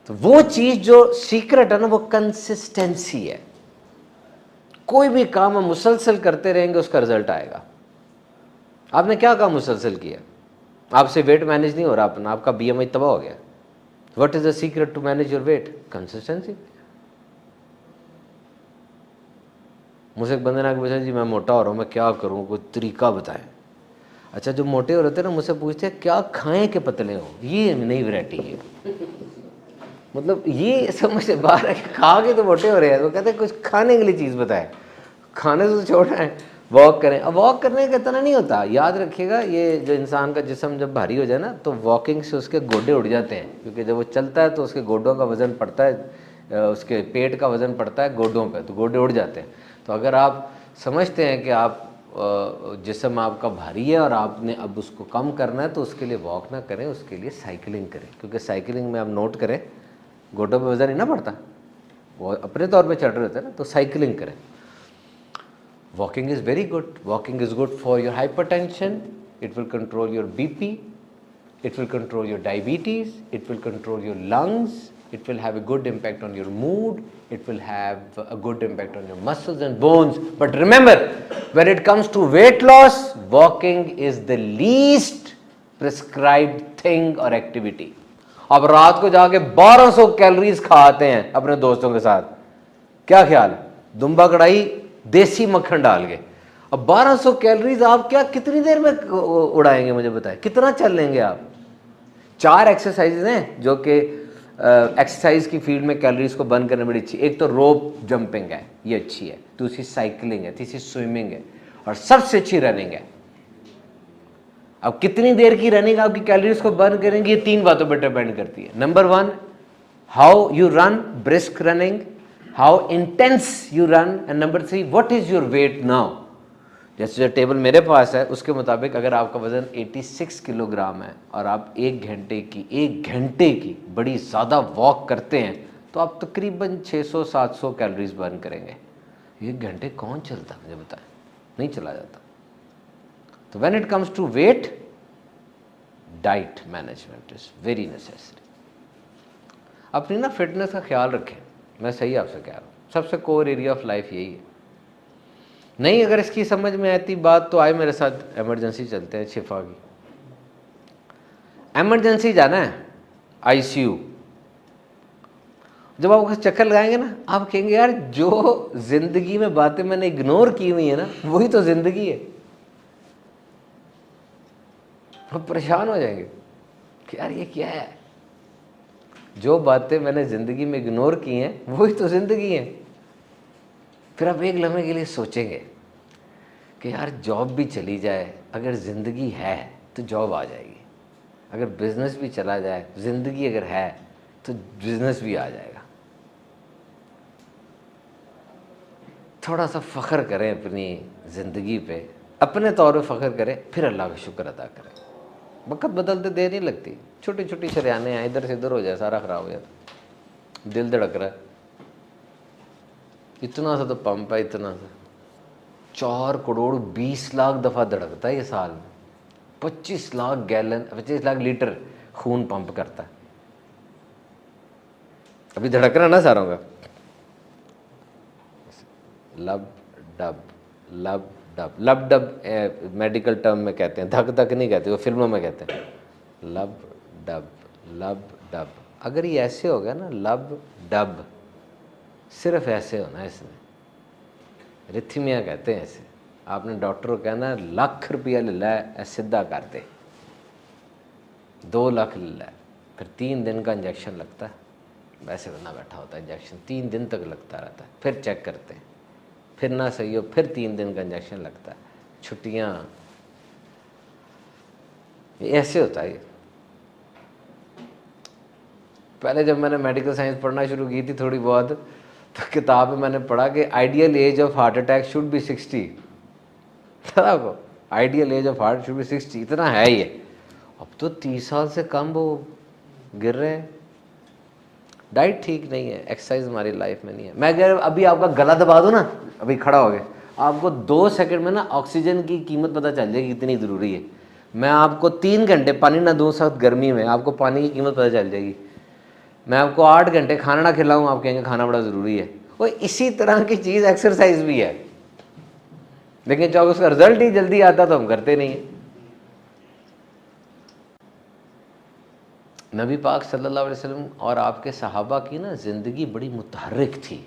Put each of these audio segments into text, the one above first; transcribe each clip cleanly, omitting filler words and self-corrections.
तो वो चीज जो सीक्रेट है ना, वो कंसिस्टेंसी है। कोई भी काम हम मुसलसल करते रहेंगे, उसका रिजल्ट आएगा। आपने क्या काम मुसलसल किया? आपसे वेट मैनेज नहीं हो रहा अपना, आपका बीएमआई तबाह हो गया। What is the secret to manage your weight? Consistency. मुझसे एक बंदे ने आके पूछा, जी मैं मोटा हो रहा हूँ, मैं क्या करूँ, कोई तरीका बताएं। अच्छा, जो मोटे हो रहे थे ना, मुझसे पूछते हैं क्या खाएं कि पतले हो। ये नई वैरायटी है, मतलब ये समझ से बाहर है कि खा के तो मोटे हो रहे हैं। तो कहते हैं कुछ खाने के लिए चीज़ बताएं। खाने से तो छोटा है, वॉक करें। अब वॉक करने का इतना नहीं होता, याद रखिएगा, ये जो इंसान का जिस्म जब भारी हो जाए ना, तो वॉकिंग से उसके गोडे उड़ जाते हैं, क्योंकि जब वो चलता है तो उसके गोडों का वज़न पड़ता है, उसके पेट का वज़न पड़ता है गोडों पे, तो गोडे उड़ जाते हैं। तो अगर आप समझते हैं कि आप जिस्म आपका भारी है और आपने अब उसको कम करना है, तो उसके लिए वॉक ना करें, उसके लिए साइकिलिंग करें। क्योंकि साइकिलिंग में आप नोट करें, गोडों पे वज़न नहीं ना पड़ता, वो अपने तौर पे चढ़ रहे होते हैं ना, तो साइकिलिंग करें। Walking is very good. Walking is good for your hypertension. It will control your BP. It will control your diabetes. It will control your lungs. It will have a good impact on your mood. It will have a good impact on your muscles and bones. But remember, when it comes to weight loss, walking is the least prescribed thing or activity. अब रात को जाके 1200 calories खाते हैं अपने दोस्तों के साथ, क्या ख्याल है? दुम्बा कढ़ाई देसी मक्खन डाल के। अब 1200 कैलोरीज आप क्या कितनी देर में उड़ाएंगे, मुझे बताएं, कितना चल लेंगे आप? 4 एक्सरसाइजेज हैं जो कि एक्सरसाइज की फील्ड में कैलोरीज को बर्न करने में बड़ी अच्छी। एक तो रोप जंपिंग है, ये अच्छी है। दूसरी साइकिलिंग है, तीसरी स्विमिंग है, और सबसे अच्छी रनिंग है। अब कितनी देर की रनिंग आपकी कैलोरीज को बर्न करेंगी, ये 3 बातों पर डिपेंड करती है। Number 1, how you run, brisk running, how intense you run, and number 3, what is your weight now. जैसे जो टेबल मेरे पास है उसके मुताबिक अगर आपका वजन 86 किलोग्राम है और आप 1 घंटे की बड़ी ज़्यादा वॉक करते हैं, तो आप तकरीबन 600-700 कैलोरीज बर्न करेंगे। 1 घंटे कौन चलता, मुझे बताएं, नहीं चला जाता। तो when it comes to weight, diet management is very necessary. अपनी ना फिटनेस का ख्याल रखें, मैं सही आपसे कह रहा हूँ, सबसे कोर एरिया ऑफ लाइफ यही है। नहीं अगर इसकी समझ में आती बात तो आए मेरे साथ इमरजेंसी चलते हैं, शिफा की इमरजेंसी जाना है, आईसीयू। जब आप उसका चक्कर लगाएंगे ना, आप कहेंगे यार जो जिंदगी में बातें मैंने इग्नोर की हुई है ना, वही तो जिंदगी है। आप परेशान हो जाएंगे कि यार ये क्या है, जो बातें मैंने ज़िंदगी में इग्नोर की हैं वही तो ज़िंदगी है। फिर आप एक लम्हे के लिए सोचेंगे कि यार जॉब भी चली जाए, अगर ज़िंदगी है तो जॉब आ जाएगी। अगर बिज़नेस भी चला जाए, ज़िंदगी अगर है तो बिज़नेस भी आ जाएगा। थोड़ा सा फ़ख्र करें अपनी ज़िंदगी पे, अपने तौर पे फ़ख्र करें, फिर अल्लाह का शुक्र अदा करें। वक्त बदलते देर नहीं लगती, छोटी छोटी शरियाने हैं, इधर से इधर हो जाए सारा ख़राब हो जाता। दिल धड़क रहा है, इतना सा तो पंप है, इतना सा 4 करोड़ 20 लाख दफ़ा धड़कता है ये साल में। 25 लाख गैलन, 25 लाख लीटर खून पंप करता है। अभी धड़क रहा ना सारों का, लब डब लब डब। लब डब मेडिकल टर्म में कहते हैं, धक धक नहीं कहते, वो फिल्मों में कहते हैं लब डब लब डब। अगर ये ऐसे हो गया ना, लब डब, सिर्फ ऐसे होना है इसमें, रिथमिया कहते हैं ऐसे। आपने डॉक्टर को कहना लाख रुपया ले ला, सीधा कर दे, 2 लाख ले ला, फिर 3 दिन का इंजेक्शन लगता है। वैसे बंदा बैठा होता है, इंजेक्शन 3 दिन तक लगता रहता है, फिर चेक करते हैं, फिर ना सही हो, फिर 3 दिन का इंजेक्शन लगता है, छुट्टियाँ, ऐसे होता है। पहले जब मैंने मेडिकल साइंस पढ़ना शुरू की थी थोड़ी बहुत, तो किताब में मैंने पढ़ा कि ideal age of heart attack should be 60। आपको ideal age of heart should be 60, इतना है ये। अब तो 30 साल से कम वो गिर रहे हैं। डाइट ठीक नहीं है, एक्सरसाइज हमारी लाइफ में नहीं है। मैं अगर अभी आपका गला दबा दूँ ना, अभी खड़ा हो गए, आपको 2 सेकंड में ना ऑक्सीजन की कीमत पता चल जाएगी कितनी ज़रूरी है। मैं आपको 3 घंटे पानी ना दूँ सख्त गर्मी में, आपको पानी की कीमत पता चल जाएगी। मैं आपको 8 घंटे खाना ना खिलाऊं, आप कहेंगे खाना बड़ा ज़रूरी है। वो इसी तरह की चीज़ एक्सरसाइज भी है, लेकिन जब उसका रिजल्ट ही जल्दी आता तो हम करते नहीं है। नबी पाक सल्लल्लाहु अलैहि वसल्लम और आपके सहाबा की ना ज़िंदगी बड़ी मुतहर्रिक थी।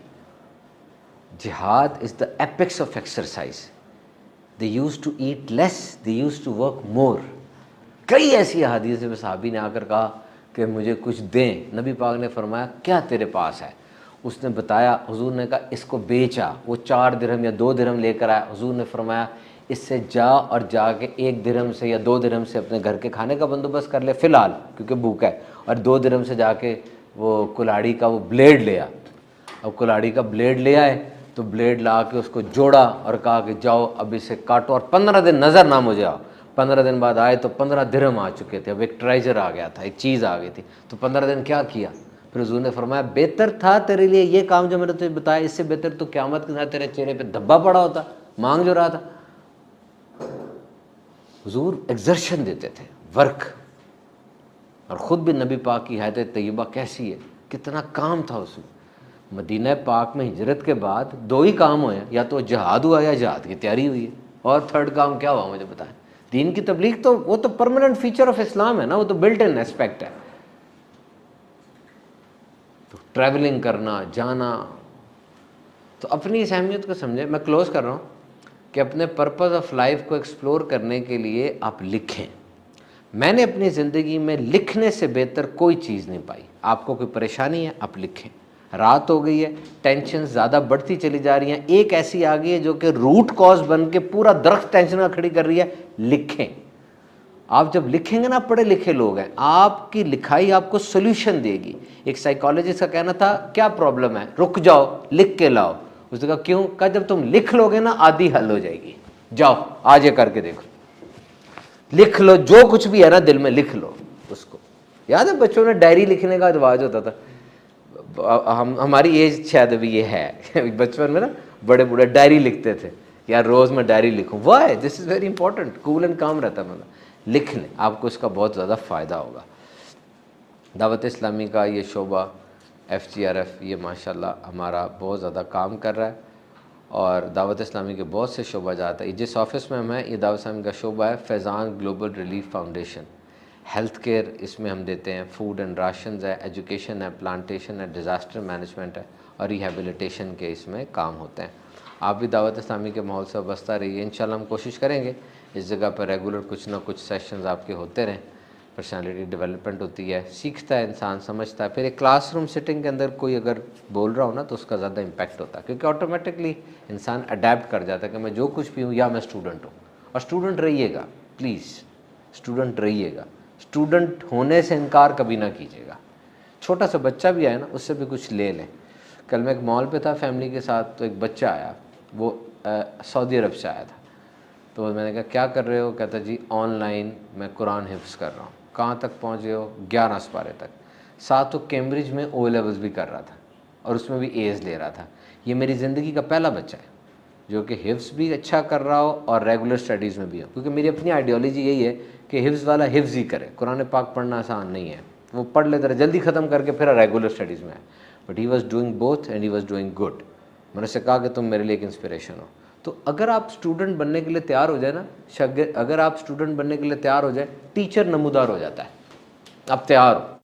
जिहाद is the epics of exercise. They use to eat less, they use to work more. कई ऐसी हदीस में सहाबी ने आकर कहा कि मुझे कुछ दें। नबी पाक ने फरमाया क्या तेरे पास है? उसने बताया, हुजूर ने कहा इसको बेचा। वो 4 दिरहम या 2 दिरहम लेकर आया। हुजूर ने फरमाया इससे जा और जाके 1 दिरहम से या 2 दिरहम से अपने घर के खाने का बंदोबस्त कर ले फ़िलहाल, क्योंकि भूखा है। और 2 दिरहम से जाके वो कुल्हाड़ी का वो ब्लेड ले आ। अब कुल्हाड़ी का ब्लेड ले आए तो ब्लेड ला के उसको जोड़ा और कहा कि जाओ अब इसे काटो और 15 दिन नज़र ना मुझे आओ। 15 दिन बाद आए तो 15 दिरहम आ चुके थे। अब एक ट्रेजर आ गया था, एक चीज़ आ गई थी। तो 15 दिन क्या किया? फिर हुजूर ने फरमाया बेहतर था तेरे लिए ये काम जो मैंने तुझे बताया, इससे बेहतर तो क़यामत के दिन तेरे चेहरे पे धब्बा पड़ा होता, मांग जो रहा था। हुजूर एग्जर्शन देते थे, वर्क। और ख़ुद भी नबी पाक की हयात तय्यबा कैसी है, कितना काम था उसमें। मदीना पाक में हिजरत के बाद 2 ही काम हुए, या तो जहाद हुआ या जहाद की तैयारी हुई है। और थर्ड काम क्या हुआ मुझे बताएं? दीन की तबलीग तो वो तो परमानेंट फीचर ऑफ इस्लाम है ना, वो तो बिल्ट इन एस्पेक्ट है। तो ट्रैवलिंग करना, जाना, तो अपनी इस अहमियत को समझें। मैं क्लोज कर रहा हूँ कि अपने पर्पज़ ऑफ लाइफ को एक्सप्लोर करने के लिए आप लिखें। मैंने अपनी ज़िंदगी में लिखने से बेहतर कोई चीज़ नहीं पाई। आपको कोई परेशानी है, आप लिखें। रात हो गई है, टेंशन ज़्यादा बढ़ती चली जा रही हैं, एक ऐसी आ गई है जो कि रूट कॉज बन के पूरा दरख्त टेंशन का खड़ी कर रही है, लिखें। आप जब लिखेंगे ना, पढ़े लिखे लोग हैं, आपकी लिखाई आपको सोल्यूशन देगी। एक साइकोलॉजिस्ट का कहना था क्या प्रॉब्लम है, रुक जाओ लिख के लाओ। उसने कहा क्यों? कहा जब तुम लिख लोगे ना आधी हल हो जाएगी। जाओ आज ये करके देखो, लिख लो जो कुछ भी है ना दिल में, लिख लो उसको। याद है बच्चों ने डायरी लिखने का रिवाज होता था। हमारी एज शायद अभी ये है बचपन में ना बड़े बूढ़े डायरी लिखते थे, यार रोज़ मैं डायरी लिखूं। Why? This is very important, cool and calm रहता है। मतलब लिख लें, आपको इसका बहुत ज़्यादा फ़ायदा होगा। दावत इस्लामी का ये शोबा FGRF ये माशाल्लाह हमारा बहुत ज़्यादा काम कर रहा है। और दावत इस्लामी के बहुत से शोबा जाता है। जिस ऑफिस में हम हैं, ये दावत इस्लामी का शोबा है Faizan global relief foundation. Health care इसमें हम देते हैं, फूड एंड राशंस है, एजुकेशन है, प्लांटेशन है, डिज़ास्टर मैनेजमेंट है और रिहेबिलिटेशन के इसमें काम होते हैं। आप भी दावत इस्लामी के माहौल से वाबस्ता रहिए। इंशाल्लाह हम कोशिश करेंगे इस जगह पर रेगुलर कुछ ना कुछ सेशंस आपके होते रहें। पर्सनालिटी डेवलपमेंट होती है, सीखता है इंसान, समझता है। फिर एक क्लासरूम सिटिंग के अंदर कोई अगर बोल रहा हो ना तो उसका ज़्यादा इम्पैक्ट होता है, क्योंकि ऑटोमेटिकली इंसान अडेप्ट कर जाता है कि मैं जो कुछ भी हूँ या मैं स्टूडेंट हूँ। और स्टूडेंट रहिएगा, प्लीज़ स्टूडेंट रहिएगा। स्टूडेंट होने से इनकार कभी ना कीजिएगा। छोटा सा बच्चा भी आया ना, उससे भी कुछ ले लें। कल मैं एक मॉल पे था फैमिली के साथ, तो एक बच्चा आया, वो सऊदी अरब से आया था। तो मैंने कहा क्या कर रहे हो? कहता जी ऑनलाइन मैं कुरान हिफ्ज़ कर रहा हूँ। कहाँ तक पहुँच गए हो? 11 पारे तक। साथ तो कैम्ब्रिज में O लेवल्स भी कर रहा था और उसमें भी A's ले रहा था। ये मेरी ज़िंदगी का पहला बच्चा है जो कि हिफ्ज़ भी अच्छा कर रहा हो और रेगुलर स्टडीज़ में भी हो, क्योंकि मेरी अपनी आइडियोलॉजी यही है कि हिफ्ज़ वाला हिफ्ज़ ही करे। कुरान पाक पढ़ना आसान नहीं है, वो पढ़ लेता रहे, जल्दी ख़त्म करके फिर रेगुलर स्टडीज़ में है। But he was doing both and he was doing good. मैंने उससे कहा कि तुम मेरे लिए एक इंस्पिरेशन हो। तो अगर आप स्टूडेंट बनने के लिए तैयार हो जाए ना, अगर आप स्टूडेंट बनने के लिए तैयार हो जाए, टीचर नमूदार हो जाता है। आप तैयार हो।